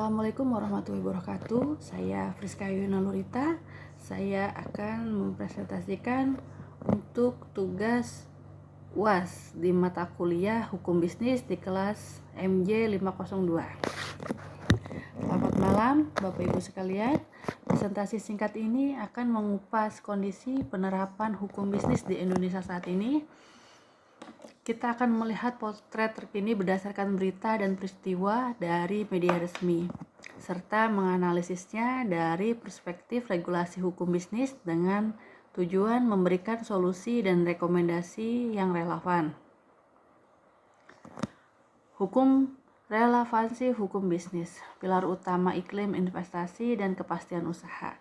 Assalamualaikum warahmatullahi wabarakatuh. Saya Friska Yuna Lurita. Saya akan mempresentasikan untuk tugas UAS di mata kuliah Hukum Bisnis di kelas MJ 502. Selamat malam Bapak Ibu sekalian. Presentasi singkat ini akan mengupas kondisi penerapan hukum bisnis di Indonesia saat ini. Kita akan melihat potret terkini berdasarkan berita dan peristiwa dari media resmi, serta menganalisisnya dari perspektif regulasi hukum bisnis dengan tujuan memberikan solusi dan rekomendasi yang relevan. Relevansi hukum bisnis, pilar utama iklim investasi dan kepastian usaha.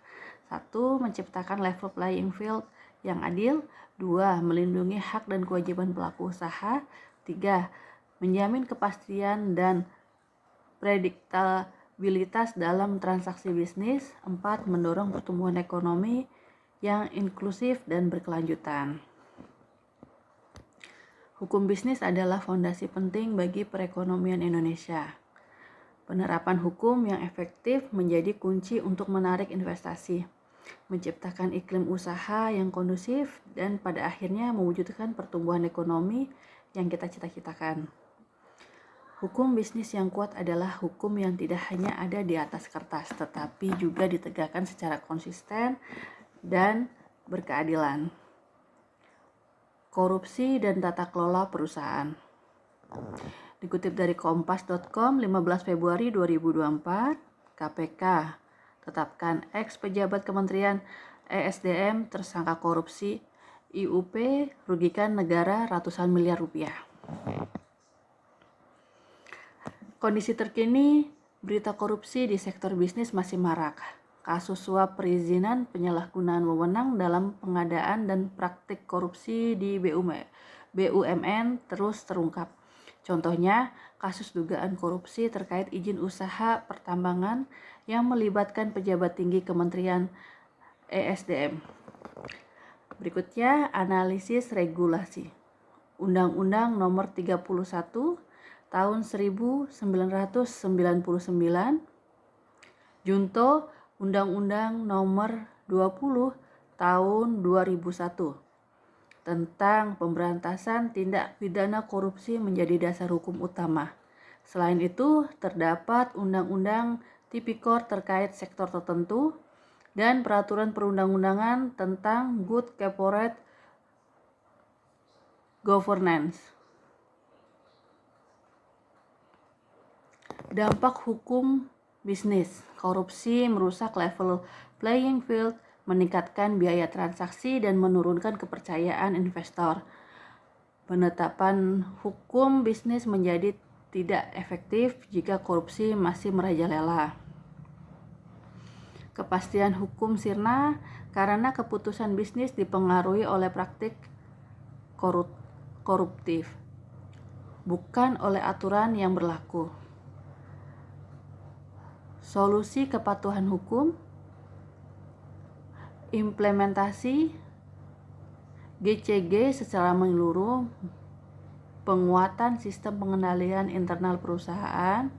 1. Menciptakan level playing field yang adil. 2. Melindungi hak dan kewajiban pelaku usaha. 3. Menjamin kepastian dan prediktabilitas dalam transaksi bisnis. 4. Mendorong pertumbuhan ekonomi yang inklusif dan berkelanjutan. Hukum bisnis adalah fondasi penting bagi perekonomian Indonesia. Penerapan hukum yang efektif menjadi kunci untuk menarik investasi, menciptakan iklim usaha yang kondusif, dan pada akhirnya mewujudkan pertumbuhan ekonomi yang kita cita-citakan. Hukum bisnis yang kuat adalah hukum yang tidak hanya ada di atas kertas, tetapi juga ditegakkan secara konsisten dan berkeadilan. Korupsi dan tata kelola perusahaan. Dikutip dari kompas.com 15 Februari 2024, KPK tetapkan ex-pejabat Kementerian ESDM tersangka korupsi, IUP rugikan negara ratusan miliar rupiah. Kondisi terkini, berita korupsi di sektor bisnis masih marak. Kasus suap perizinan penyalahgunaan wewenang dalam pengadaan dan praktik korupsi di BUMN terus terungkap. Contohnya, kasus dugaan korupsi terkait izin usaha pertambangan yang melibatkan pejabat tinggi Kementerian ESDM. Berikutnya, analisis regulasi. Undang-Undang Nomor 31 Tahun 1999, Junto Undang-Undang Nomor 20 Tahun 2001 tentang pemberantasan tindak pidana korupsi menjadi dasar hukum utama. Selain itu, terdapat Undang-Undang Tipikor terkait sektor tertentu dan peraturan perundang-undangan tentang Good Corporate Governance. Dampak hukum bisnis. Korupsi merusak level playing field, meningkatkan biaya transaksi, dan menurunkan kepercayaan investor. Penetapan hukum bisnis menjadi tidak efektif jika korupsi masih merajalela. Kepastian hukum sirna karena keputusan bisnis dipengaruhi oleh praktik koruptif, bukan oleh aturan yang berlaku. Solusi kepatuhan hukum, implementasi GCG secara menyeluruh, penguatan sistem pengendalian internal perusahaan,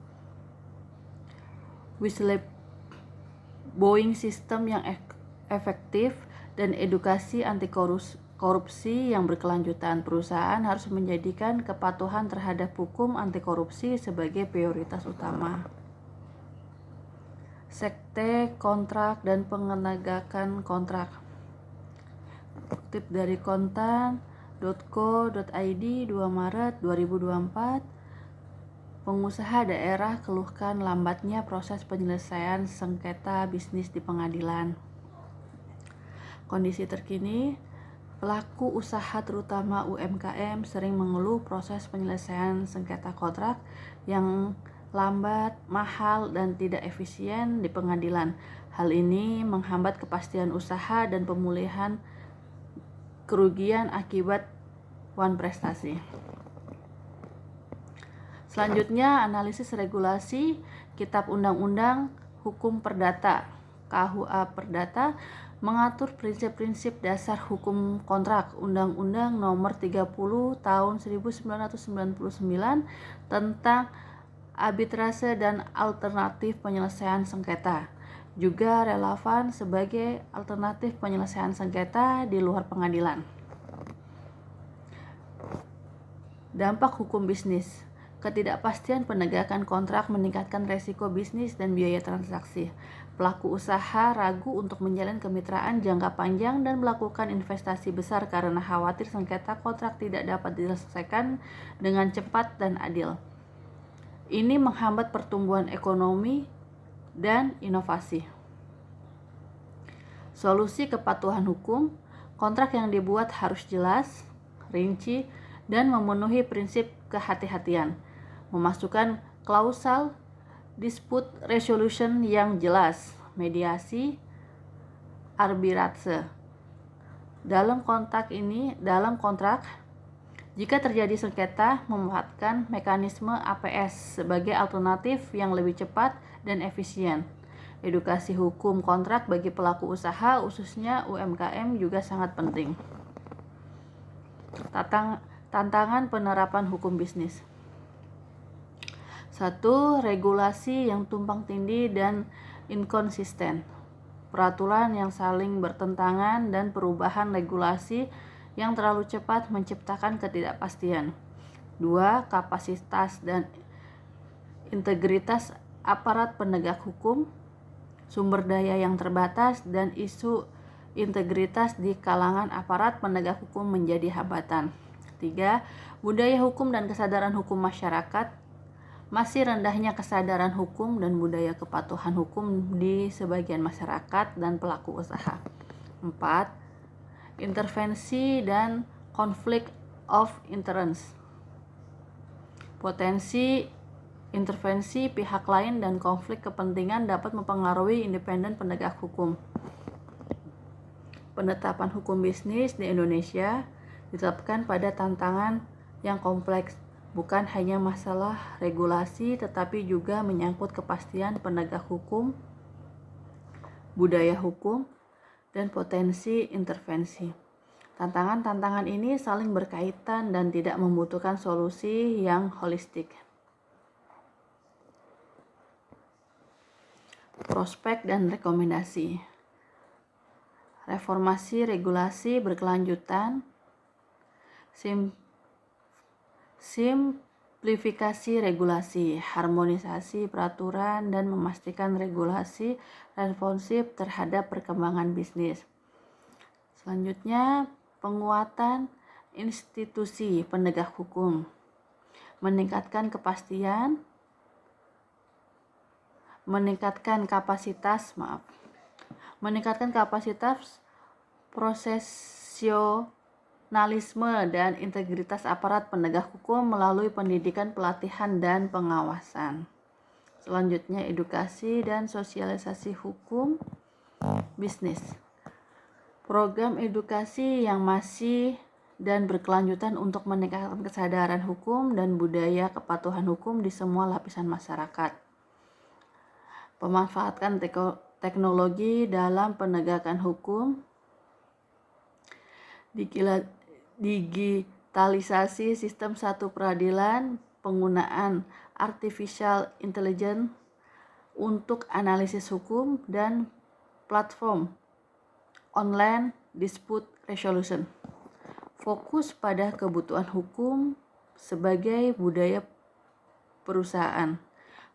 whistleblowing sistem yang efektif, dan edukasi anti korupsi yang berkelanjutan. Perusahaan harus menjadikan kepatuhan terhadap hukum anti korupsi sebagai prioritas utama. Sekte kontrak dan penegakan kontrak. Kutip dari kontan.co.id 2 Maret 2024, pengusaha daerah keluhkan lambatnya proses penyelesaian sengketa bisnis di pengadilan. Kondisi terkini, pelaku usaha terutama UMKM sering mengeluh proses penyelesaian sengketa kontrak yang lambat, mahal, dan tidak efisien di pengadilan. Hal ini menghambat kepastian usaha dan pemulihan kerugian akibat wanprestasi. Selanjutnya, analisis regulasi. Kitab Undang-Undang Hukum Perdata (KUH Perdata) mengatur prinsip-prinsip dasar hukum kontrak. Undang-Undang Nomor 30 Tahun 1999 tentang arbitrase dan alternatif penyelesaian sengketa. Juga relevan sebagai alternatif penyelesaian sengketa di luar pengadilan. Dampak hukum bisnis. Ketidakpastian penegakan kontrak meningkatkan resiko bisnis dan biaya transaksi. Pelaku usaha ragu untuk menjalin kemitraan jangka panjang dan melakukan investasi besar karena khawatir sengketa kontrak tidak dapat diselesaikan dengan cepat dan adil. Ini menghambat pertumbuhan ekonomi dan inovasi. Solusi kepatuhan hukum. Kontrak yang dibuat harus jelas, rinci, dan memenuhi prinsip kehati-hatian. Memasukkan klausal dispute resolution yang jelas, mediasi, arbitrase. Dalam kontrak, jika terjadi sengketa, memanfaatkan mekanisme APS sebagai alternatif yang lebih cepat dan efisien. Edukasi hukum kontrak bagi pelaku usaha, khususnya UMKM, juga sangat penting. Tantangan penerapan hukum bisnis. 1. Regulasi yang tumpang tindih dan inkonsisten. Peraturan yang saling bertentangan dan perubahan regulasi yang terlalu cepat menciptakan ketidakpastian. 2. Kapasitas dan integritas aparat penegak hukum. Sumber daya yang terbatas dan isu integritas di kalangan aparat penegak hukum menjadi hambatan. 3. Budaya hukum dan kesadaran hukum masyarakat. Masih rendahnya kesadaran hukum dan budaya kepatuhan hukum di sebagian masyarakat dan pelaku usaha. 4. Intervensi dan conflict of interest. Potensi intervensi pihak lain dan konflik kepentingan dapat mempengaruhi independen penegak hukum. Penetapan hukum bisnis di Indonesia ditetapkan pada tantangan yang kompleks, bukan hanya masalah regulasi tetapi juga menyangkut kepastian penegak hukum, budaya hukum, dan potensi intervensi. Tantangan-tantangan ini saling berkaitan dan tidak membutuhkan solusi yang holistik. Prospek dan rekomendasi. Reformasi regulasi berkelanjutan, simplifikasi regulasi, harmonisasi peraturan, dan memastikan regulasi responsif terhadap perkembangan bisnis. Selanjutnya, penguatan institusi penegak hukum, meningkatkan kapasitas profesionalisme dan integritas aparat penegak hukum melalui pendidikan, pelatihan, dan pengawasan. Selanjutnya, edukasi dan sosialisasi hukum bisnis. Program edukasi yang masih dan berkelanjutan untuk meningkatkan kesadaran hukum dan budaya kepatuhan hukum di semua lapisan masyarakat. Pemanfaatan teknologi dalam penegakan hukum, digitalisasi sistem satu peradilan, penggunaan artificial intelligence untuk analisis hukum, dan platform online dispute resolution. Fokus pada kebutuhan hukum sebagai budaya perusahaan.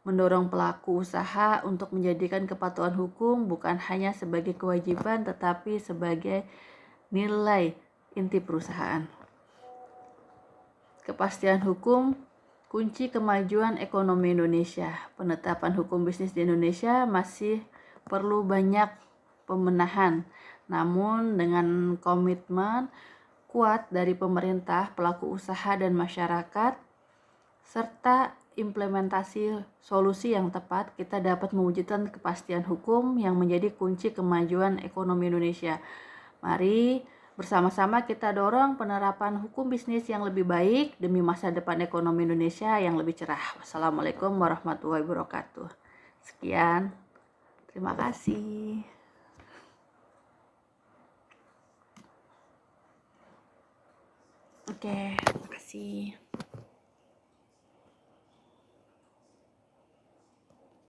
Mendorong pelaku usaha untuk menjadikan kepatuhan hukum bukan hanya sebagai kewajiban tetapi sebagai nilai inti perusahaan. Kepastian hukum kunci kemajuan ekonomi Indonesia. Penetapan hukum bisnis di Indonesia masih perlu banyak pembenahan, namun dengan komitmen kuat dari pemerintah, pelaku usaha, dan masyarakat, serta implementasi solusi yang tepat, kita dapat mewujudkan kepastian hukum yang menjadi kunci kemajuan ekonomi Indonesia. Mari bersama-sama kita dorong penerapan hukum bisnis yang lebih baik demi masa depan ekonomi Indonesia yang lebih cerah. Wassalamualaikum warahmatullahi wabarakatuh. Sekian, terima kasih. Oke, terima kasih.